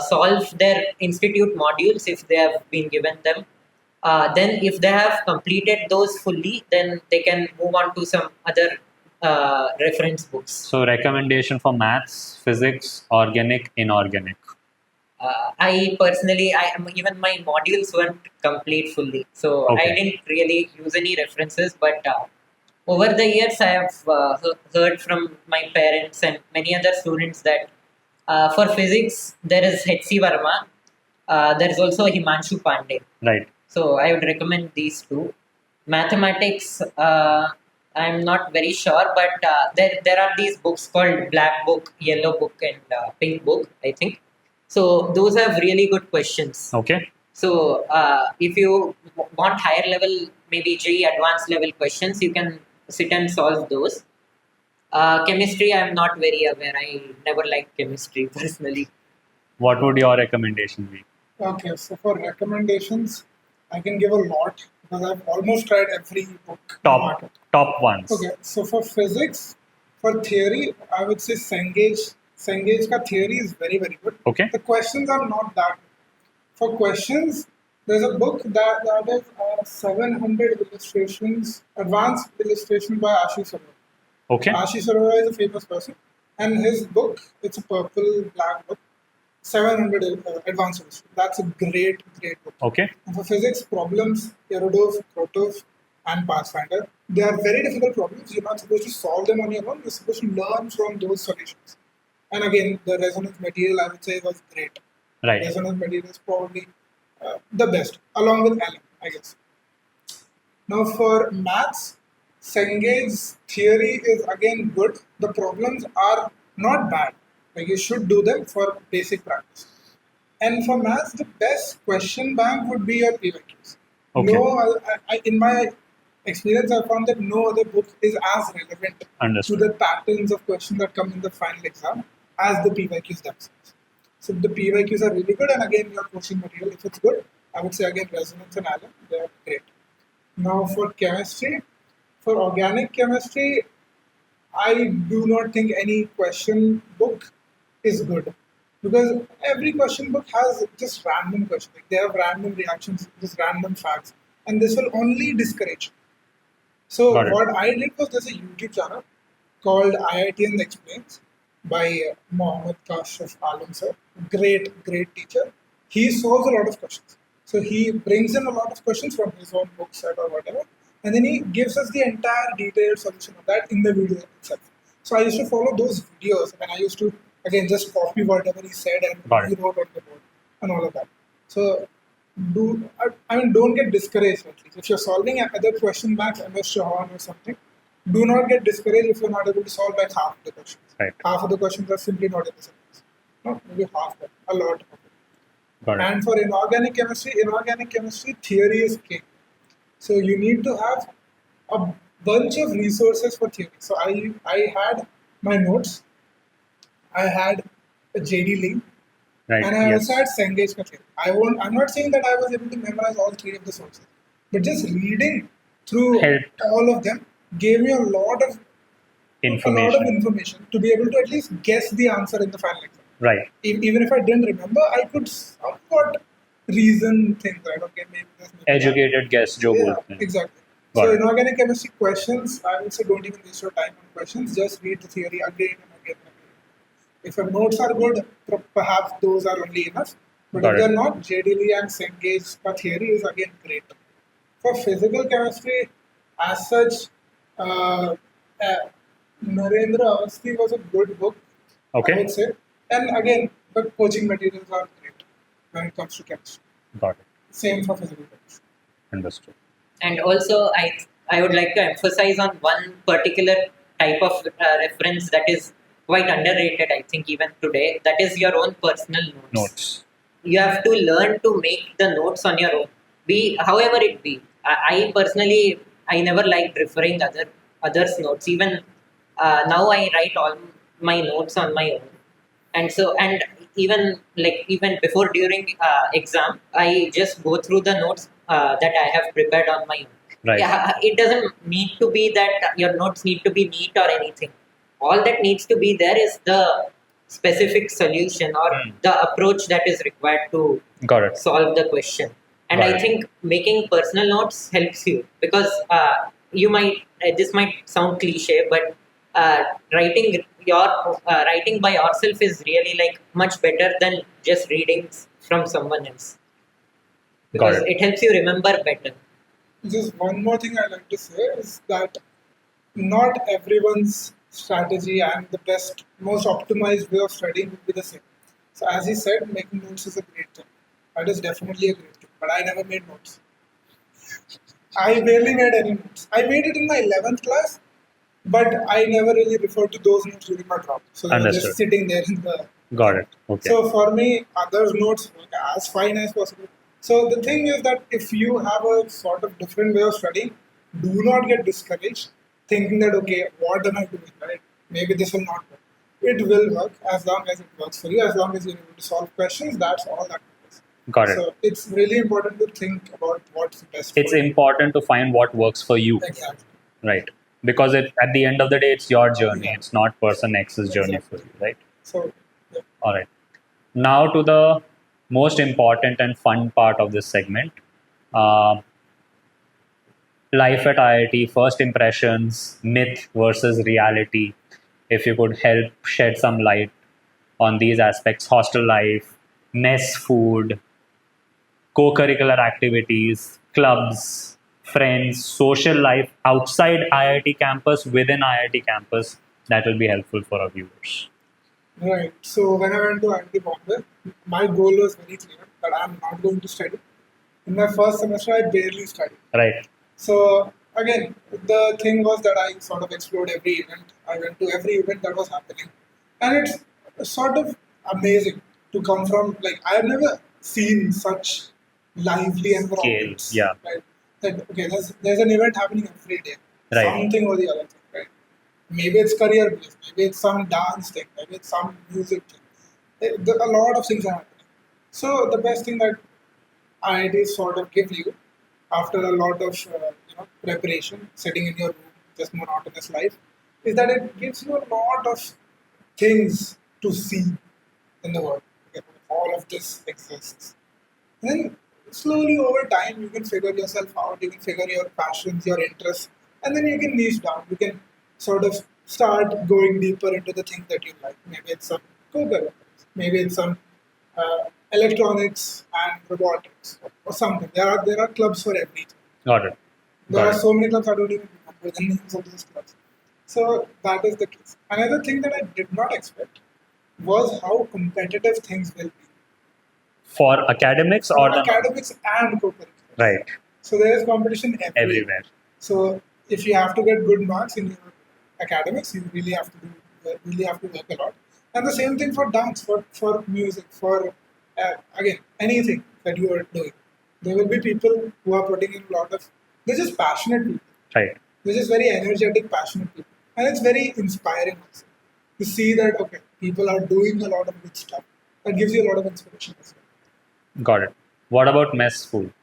S3: solve their institute modules if they have been given them. Then if they have completed those fully, then they can move on to some other reference books.
S1: So recommendation for maths, physics, organic, inorganic.
S3: I personally, even my modules weren't complete fully, so
S1: Okay.
S3: I didn't really use any references. But over the years, I have heard from my parents and many other students that for physics there is H.C. Verma, there is also Himanshu Pandey.
S1: Right.
S3: So I would recommend these two. Mathematics, I'm not very sure, but there are these books called Black Book, Yellow Book, and Pink Book, I think. So those have really good questions.
S1: Okay.
S3: So if you want higher level, maybe JEE Advanced level questions, you can sit and solve those. Chemistry, I'm not very aware. I never liked chemistry personally.
S1: What would your recommendation be?
S2: Okay, so for recommendations, I can give a lot because I've almost tried every book. in the
S1: Top
S2: market.
S1: top ones.
S2: Okay, so for physics, for theory, I would say Cengage. Cengage ka theory is very, very good.
S1: Okay.
S2: The questions are not that good. For questions, there's a book that is 700 illustrations, advanced illustration by Ashish Arora.
S1: Okay.
S2: Ashish Arora is a famous person, and his book, it's a purple black book, 700 advanced illustration. That's a great, great book.
S1: Okay.
S2: And for physics, problems, Erudov, Krotov, and Pathfinder, they are very difficult problems. You're not supposed to solve them on your own. You're supposed to learn from those solutions. And again, the resonance material, I would say, was great.
S1: Right.
S2: Resonance material is probably the best, along with Allen, I guess. Now for maths, Sengage's theory is again good. The problems are not bad. Like you should do them for basic practice. And for maths, the best question bank would be your PYQs.
S1: Okay.
S2: No, in my experience, I found that no other book is as relevant to
S1: Understood.
S2: the patterns of questions that come in the final exam as the PYQs themselves. So the PYQs are really good, and again, your coaching material, if it's good, I would say again Resonance and Allen, they are great. Now for chemistry, for organic chemistry, I do not think any question book is good because every question book has just random questions. Like they have random reactions, just random facts, and this will only discourage you. So
S1: Got it.
S2: what I did was there's a YouTube channel called IITN Explains by Mohammed Kashif Alam sir. Great, great teacher. He solves a lot of questions. So he brings in a lot of questions from his own book set or whatever, and then he gives us the entire detailed solution of that in the video itself. So I used to follow those videos, and I used to again just copy whatever he said and
S1: Got
S2: he
S1: it.
S2: wrote on the board and all of that. So don't get discouraged at least. If you're solving other question banks, MS Chauhan or something, do not get discouraged if you're not able to solve like half the questions.
S1: Right.
S2: Half of the questions are simply not in the syllabus. No, maybe half them, a lot of them.
S1: Got it.
S2: And for inorganic chemistry theory is king. So you need to have a bunch of resources for theory. So I had my notes, I had a JD link,
S1: Right.
S2: And I
S1: Yes.
S2: also had Cengage ka theory. I'm not saying that I was able to memorize all three of the sources, but just reading through
S1: Helped.
S2: all of them gave me a lot of information to be able to at least guess the answer in the final exam.
S1: Right.
S2: Even if I didn't remember, I could somewhat reason things. Right? Okay, maybe this. Maybe
S1: Educated guess, jo
S2: yeah,
S1: bolte hain.
S2: exactly.
S1: Got
S2: So
S1: it.
S2: inorganic chemistry questions, I would say don't even waste your time on questions. Just read the theory again and again and again. If your notes are good, perhaps those are only enough. But
S1: Got
S2: if
S1: it.
S2: they're not, JDL and Cengage theory is again great. For physical chemistry, as such, uh, uh, Narendra Awasthi was a good book, I
S1: Okay.
S2: would say. And again, the coaching materials are great when it comes to chemistry.
S1: Got it.
S2: Same for physical chemistry.
S1: Understood.
S3: And also, I would like to emphasize on one particular type of reference that is quite underrated, I think, even today. That is your own personal notes.
S1: Notes.
S3: You have to learn to make the notes on your own, be however it be. I personally, I never liked referring others' notes. Even now, I write all my notes on my own, and so and even before during exam, I just go through the notes that I have prepared on my own.
S1: Right.
S3: Yeah, it doesn't need to be that your notes need to be neat or anything. All that needs to be there is the specific solution or the approach that is required to
S1: Got it.
S3: solve the question. And
S1: Got
S3: I
S1: it.
S3: think making personal notes helps you because you might this might sound cliche, but uh, writing writing by yourself is really like much better than just reading from someone else
S1: Got
S3: because
S1: it.
S3: it helps you remember better.
S2: Just one more thing I like to say is that not everyone's strategy and the best, most optimized way of studying will be the same. So, as he said, making notes is a great thing. That is definitely a great thing. But I never made notes. I barely made any notes. I made it in my 11th class, but I never really referred to those notes during my drop. So they were
S1: Understood.
S2: just sitting there in the.
S1: Got it. Okay.
S2: So for me, others' notes were as fine as possible. So the thing is that if you have a sort of different way of studying, do not get discouraged, thinking that okay, what am I doing? Right? Maybe this will not work. It will work as long as it works for you. As long as you're able to solve questions, that's all that matters.
S1: Got it.
S2: So it's really important to think about what's best.
S1: It's
S2: for you.
S1: important to find what works for you.
S2: Exactly.
S1: Right. Because at the end of the day, it's your journey.
S2: Yeah.
S1: It's not person X's journey
S2: Exactly.
S1: for you, right?
S2: So yeah.
S1: All right. Now to the most important and fun part of this segment. Life at IIT, first impressions, myth versus reality. If you could help shed some light on these aspects, hostel life, mess food, co-curricular activities, clubs, friends, social life outside IIT campus, within IIT campus, that will be helpful for our viewers.
S2: Right. So when I went to IIT Bombay, my goal was very clear that I'm not going to study. In my first semester, I barely studied.
S1: Right.
S2: So again, the thing was that I sort of explored every event. I went to every event that was happening, and it's sort of amazing to come from like I have never seen such lively environments.
S1: yeah.
S2: Right. That okay, there's an event happening every day.
S1: Right.
S2: Something or the other thing. Right. Maybe it's career based. Maybe it's some dance thing. Maybe it's some music thing. A lot of things are happening. So the best thing that IITs sort of give you after a lot of preparation, sitting in your room, just monotonous life, is that it gives you a lot of things to see in the world. Okay, all of this exists. And then slowly over time, you can figure yourself out. You can figure your passions, your interests, and then you can niche down. You can sort of start going deeper into the things that you like. Maybe it's some cooker, maybe it's some electronics and robotics or something. There are clubs for everything.
S1: Got it.
S2: There
S1: Got
S2: are
S1: it.
S2: so many clubs I don't even remember the names of these clubs. So that is the case. Another thing that I did not expect was how competitive things will be.
S1: For academics or
S2: For
S1: the
S2: academics and co-curriculars.
S1: right,
S2: So there is competition
S1: everywhere.
S2: So if you have to get good marks in your academics, you really have to work a lot. And the same thing for dance, for music, for again anything that you are doing. There will be people who are putting in a lot of. They're just passionate people.
S1: Right.
S2: They're just very energetic, passionate people, and it's very inspiring also to see that okay, people are doing a lot of good stuff. that gives you a lot of inspiration as well.
S1: Got it. What about mess food?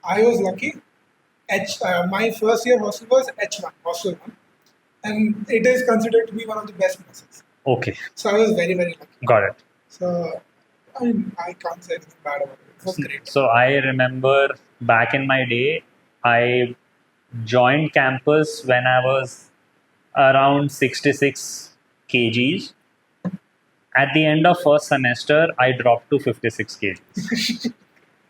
S2: I was lucky. My first year hostel was H1, hostel 1, and it is considered to be one of the best messes.
S1: Okay,
S2: So I was very, very lucky.
S1: got it.
S2: So I mean, I can't say anything bad about it. It was great.
S1: So I remember back in my day, I joined campus when I was around 66 kgs. At the end of first semester, I dropped to 56 kgs.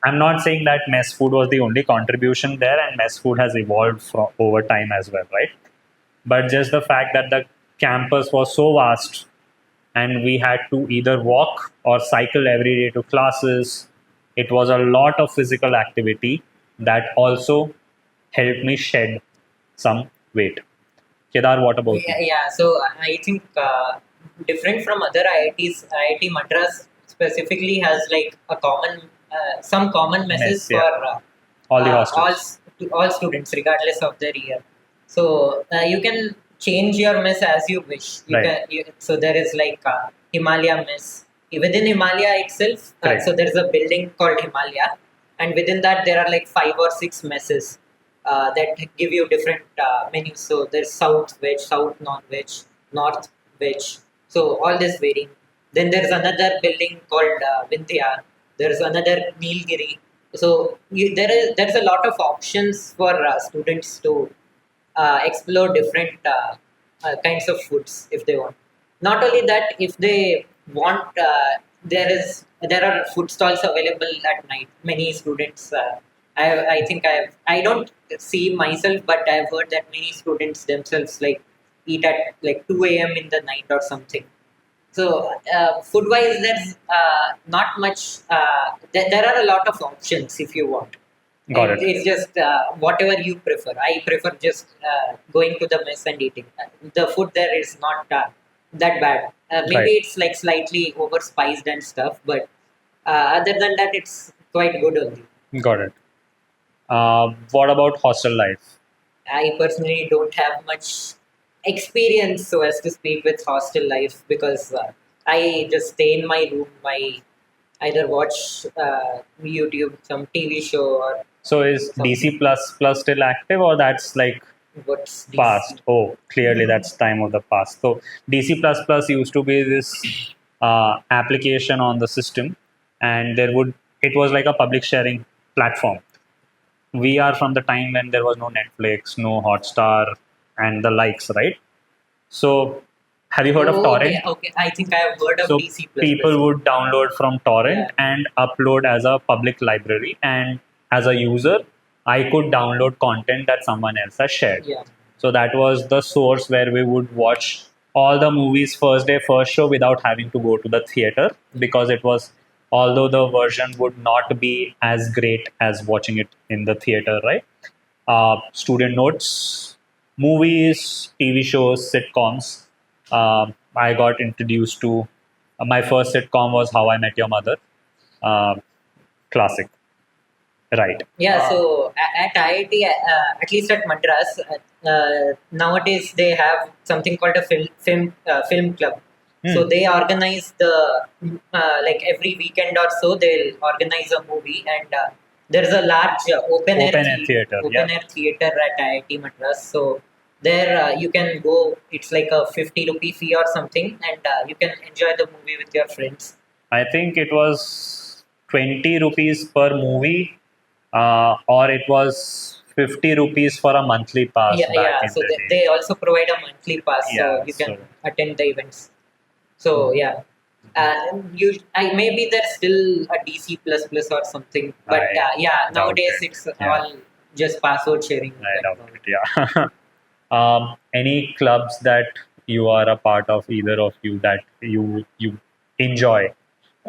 S1: I'm not saying that mess food was the only contribution there, and mess food has evolved over time as well, right? But just the fact that the campus was so vast and we had to either walk or cycle every day to classes, it was a lot of physical activity that also helped me shed some weight. Kedar, what about
S3: Yeah,
S1: you?
S3: yeah. So I think different from other IITs, IIT Madras specifically has like a common, some common
S1: Mess,
S3: messes
S1: yeah.
S3: for
S1: All the
S3: uh,
S1: hostels.
S3: all students regardless of their year. So you can change your mess as you wish.
S1: Right.
S3: So there is like Himalaya mess. Within Himalaya itself,
S1: Correct.
S3: so there is a building called Himalaya, and within that there are like 5 or 6 messes that give you different menus. So there's South veg, South non-veg, North veg. So all this varying. Then there's another building called Vindhya. There's another Nilgiri. So there's a lot of options for students to explore different kinds of foods if they want. Not only that, if they want, there are food stalls available at night. Many students, I think I don't see myself, but I've heard that many students themselves like eat at like 2 a.m. in the night or something. So food wise, there's not much. There are a lot of options if you want.
S1: Got
S3: And
S1: it.
S3: it's just whatever you prefer. I prefer just going to the mess and eating. The food there is not that bad. Maybe
S1: Right.
S3: it's like slightly overspiced and stuff, but other than that, it's quite good only.
S1: Got it. What about hostel life?
S3: I personally don't have much experience so as to speak with hostel life because I just stay in my room. I either watch YouTube, some TV show, or
S1: So is
S3: some
S1: DC plus plus still active, or that's like
S3: what's this?
S1: past? Oh, clearly that's time of the past. So DC plus plus used to be this application on the system, and it was like a public sharing platform. We are from the time when there was no Netflix, no Hotstar, and the likes, right? So have you heard of
S3: Oh, okay,
S1: torrent?
S3: okay. I think I have heard of
S1: So
S3: DC plus
S1: people
S3: plus.
S1: would download from torrent
S3: Yeah.
S1: and upload as a public library, and as a user I could download content that someone else has shared.
S3: Yeah.
S1: So that was the source where we would watch all the movies first day first show without having to go to the theater, because it was, although the version would not be as great as watching it in the theater, right? Student notes, movies, TV shows, sitcoms. I got introduced to my first sitcom was How I Met Your Mother. Uh, Classic, right?
S3: Yeah, so at IIT, at least at Madras, nowadays they have something called a film club. So they organize the like every weekend or so they'll organize a movie, and there's a large open air
S1: theater.
S3: open air theater at IIT Madras. So there you can go. It's like a 50 rupee fee or something, and you can enjoy the movie with your friends.
S1: I think it was 20 rupees per movie, or it was 50 rupees for a monthly pass
S3: Yeah,
S1: back
S3: yeah.
S1: in
S3: So
S1: the day.
S3: they also provide a monthly pass,
S1: Yeah,
S3: so you can
S1: so-
S3: attend the events. So yeah, maybe there's still a DC plus plus or something, but yeah,
S1: doubt
S3: nowadays
S1: it.
S3: it's
S1: Yeah.
S3: all just password sharing.
S1: I doubt it, yeah. Any clubs that you are a part of, either of you, that you enjoy,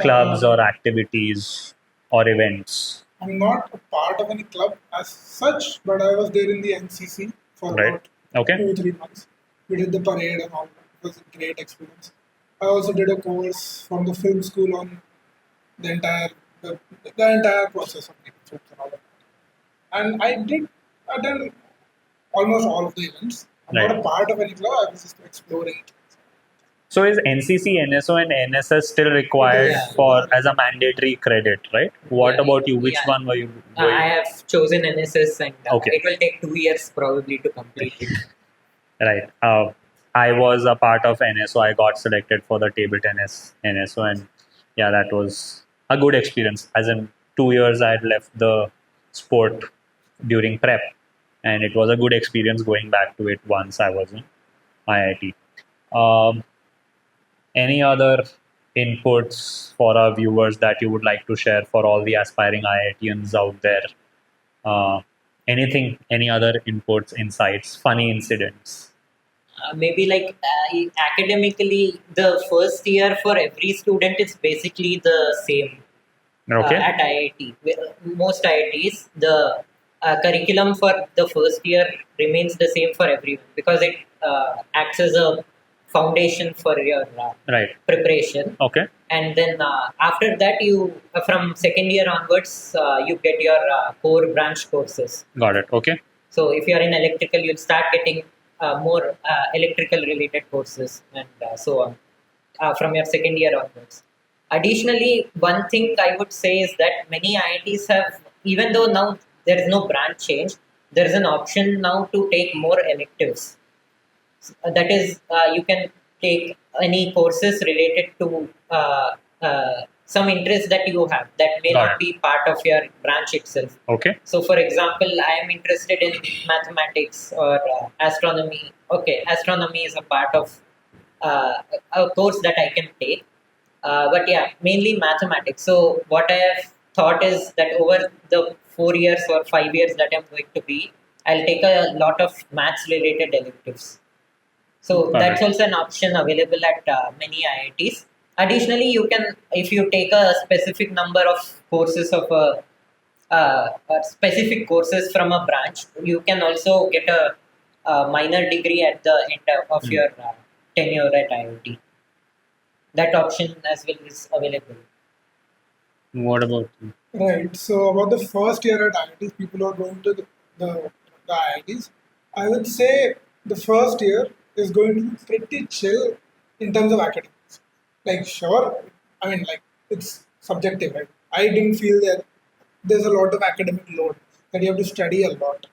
S1: clubs or activities or events?
S2: I'm not a part of any club as such, but I was there in the NCC for
S1: Right.
S2: about
S1: Okay.
S2: 2 3 months. We did the parade and all that. It was a great experience. I also did a course from the film school on the entire the entire process of making films and all that. And I did attend almost all of the events. I'm not
S1: Right.
S2: a part of any club. I was just exploring it.
S1: So is NCC, NSO, and NSS still required
S3: Yeah.
S1: for as a mandatory credit, right? What
S3: Yeah,
S1: about you? Which
S3: yeah.
S1: one were you?
S3: I have chosen NSS, and
S1: Okay.
S3: it will take 2 years probably to complete it.
S1: Right. I was a part of NSO. I got selected for the table tennis NSO, and yeah, that was a good experience. As in 2 years, I had left the sport during prep, and it was a good experience going back to it once I was in IIT. Um, any other inputs for our viewers that you would like to share for all the aspiring IITians out there? Uh, anything, any other inputs, insights, funny incidents?
S3: Maybe like academically, the first year for every student is basically the same.
S1: Okay.
S3: At IIT. Most IITs, the curriculum for the first year remains the same for everyone because it acts as a foundation for your
S1: Right.
S3: preparation.
S1: Okay.
S3: And then after that, you from second year onwards, you get your core branch courses.
S1: Got it. Okay.
S3: So if you are in electrical, you'll start getting more electrical related courses and so on from your second year onwards. Additionally, one thing I would say is that many IITs have, even though now there is no branch change, there is an option now to take more electives. That is, you can take any courses related to some interest that you have that may
S1: Got
S3: not
S1: it.
S3: be part of your branch itself.
S1: Okay.
S3: So, for example, I am interested in mathematics or astronomy. Okay, astronomy is a part of a course that I can take. But yeah, mainly mathematics. So, what I have thought is that over the 4 years or 5 years that I'm going to be, I'll take a lot of maths related electives. So
S1: Got
S3: that's
S1: it.
S3: also an option available at many IITs. Additionally, you can, if you take a specific number of courses of specific courses from a branch, you can also get a minor degree at the end of your tenure at IIT. That option as well is available.
S1: What about you?
S2: Right. So about the first year at IITs, people who are going to the IITs, I would say the first year is going to be pretty chill in terms of academics. Like, sure, I mean, like, it's subjective, right? I didn't feel that there's a lot of academic load that you have to study a lot.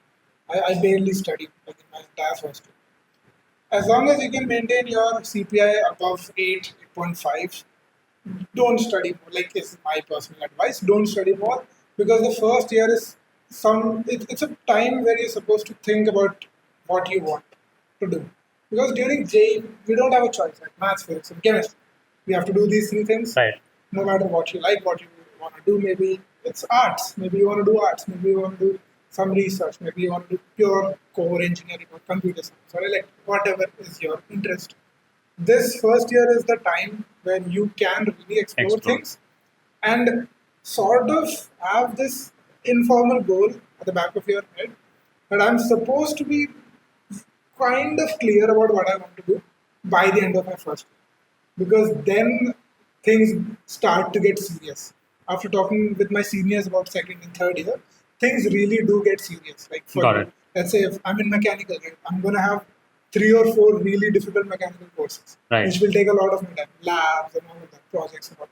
S2: I barely studied like in my entire first year. As long as you can maintain your CPI above 8, 8.5, don't study more. Like, is my personal advice. Don't study more because the first year is it's a time where you're supposed to think about what you want to do. Because during JEE, we don't have a choice, like maths, physics, and chemistry. We have to do these three things
S1: Right.
S2: no matter what you like, what you want to do. Maybe it's arts. Maybe you want to do arts. Maybe you want to do some research. Maybe you want to do pure core engineering or computer science or like whatever is your interest. This first year is the time when you can really explore things and sort of have this informal goal at the back of your head that I'm supposed to be kind of clear about what I want to do by the end of my first year. Because then things start to get serious. After talking with my seniors about second and third year, things really do get serious. Like for
S1: Got it.
S2: let's say if I'm in mechanical, right, I'm gonna have 3 or 4 really difficult mechanical courses,
S1: Right.
S2: which will take a lot of my time, labs and all of that, projects and all.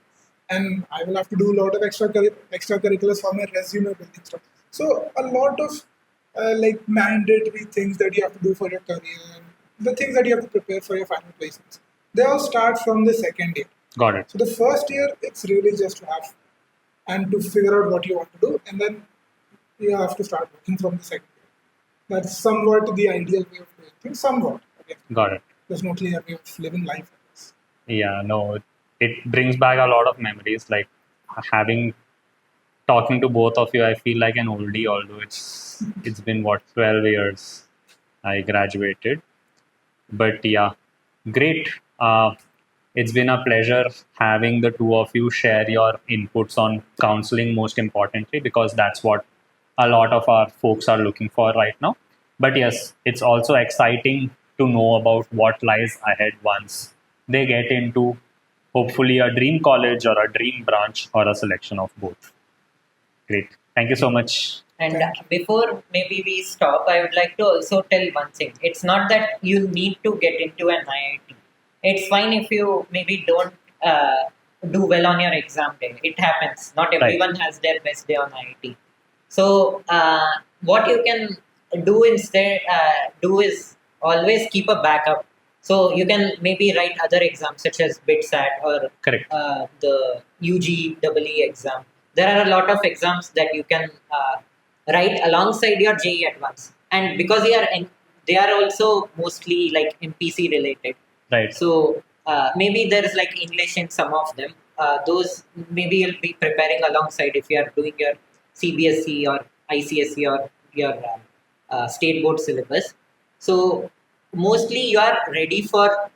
S2: And I will have to do a lot of extracurriculars for my resume building stuff. So a lot of like mandatory things that you have to do for your career, and the things that you have to prepare for your final placements. They all start from the second year.
S1: Got it.
S2: So the first year, it's really just to have and to figure out what you want to do, and then you have to start working from the second year. That's somewhat the ideal way of doing things. Somewhat. Again,
S1: Got it.
S2: there's no clear way of living life.
S1: Yeah, no, it brings back a lot of memories. Like having talking to both of you, I feel like an oldie, although it's been what 12 years I graduated. But yeah, great. It's been a pleasure having the two of you share your inputs on counseling, most importantly, because that's what a lot of our folks are looking for right now. But yes, it's also exciting to know about what lies ahead once they get into hopefully a dream college or a dream branch or a selection of both. Great. Thank you so much.
S3: And
S2: Thank you.
S3: before maybe we stop, I would like to also tell one thing. It's not that you need to get into an IIT. it's fine if you maybe don't do well on your exam day. It happens. Not everyone has their best day on IIT. So what you can do instead do is always keep a backup. So you can maybe write other exams such as BitSat or
S1: Correct.
S3: the UGEE exam. There are a lot of exams that you can write alongside your JEE Advanced, and because they are also mostly like MPC related.
S1: Right.
S3: So maybe there is like English in some of them. Those maybe you'll be preparing alongside if you are doing your CBSE or ICSE or your state board syllabus. So mostly you are ready for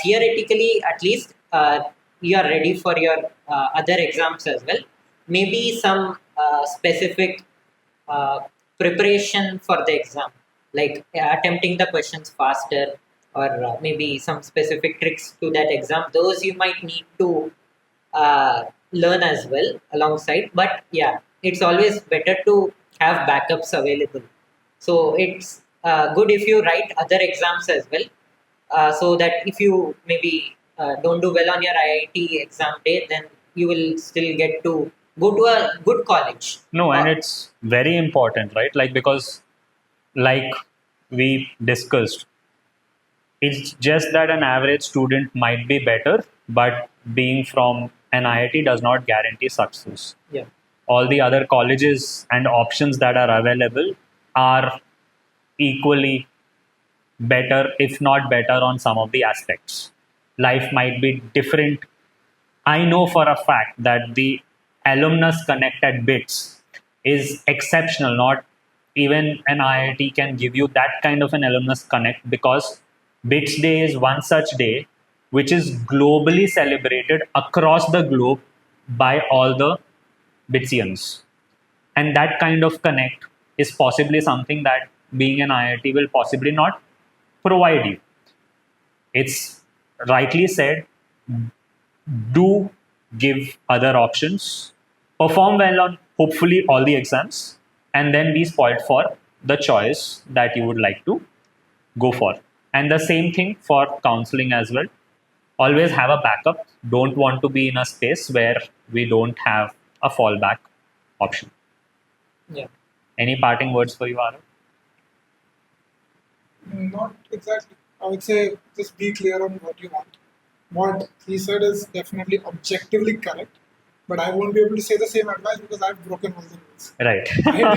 S3: theoretically at least you are ready for your other exams as well. Maybe some specific uh, preparation for the exam, like attempting the questions faster, or maybe some specific tricks to that exam. Those you might need to learn as well alongside. But yeah, it's always better to have backups available. So it's good if you write other exams as well, so that if you maybe don't do well on your IIT exam day, then you will still get to go to a good college.
S1: No, and it's very important, right? Like, because, like we discussed, it's just that an average student might be better, but being from an IIT does not guarantee success.
S3: Yeah.
S1: All the other colleges and options that are available are equally better, if not better, on some of the aspects. Life might be different. I know for a fact that the alumnus connect at BITS is exceptional. Not even an IIT can give you that kind of an alumnus connect, because BITS Day is one such day which is globally celebrated across the globe by all the BITSians. And that kind of connect is possibly something that being an IIT will possibly not provide you. It's rightly said, do give other options, perform well on hopefully all the exams, and then be spoiled for the choice that you would like to go for. And the same thing for counseling as well. Always have a backup. Don't want to be in a space where we don't have a fallback option.
S3: Yeah.
S1: Any parting words for you, Arav?
S2: Not exactly. I would say just be clear on what you want. What he said is definitely objectively correct, but I won't be able to say the same advice because I've broken all the rules.
S1: Right.
S2: I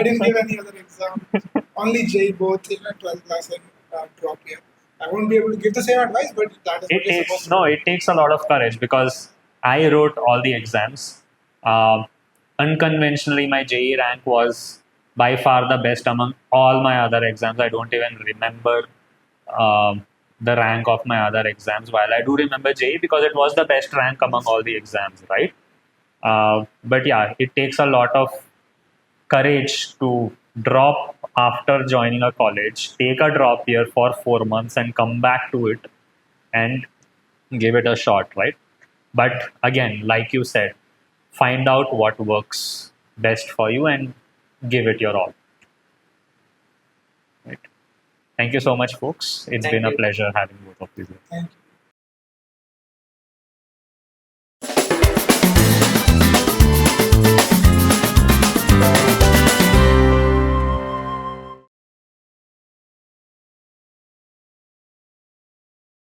S2: didn't give any other exam. Only JEE both in 12th class and drop here. I won't be able to give the same advice, but that is what you're supposed to do.
S1: It takes a lot of courage, because I wrote all the exams. Unconventionally, my JEE rank was by far the best among all my other exams. I don't even remember the rank of my other exams, while I do remember JEE because it was the best rank among all the exams, right? But yeah, it takes a lot of courage to drop after joining a college, take a drop year for 4 months and come back to it and give it a shot, right? But again, like you said, find out what works best for you and give it your all. Right. Thank you so much, folks. It's
S3: Thank
S1: been a
S3: you.
S1: pleasure having both of you here.
S2: Thank you.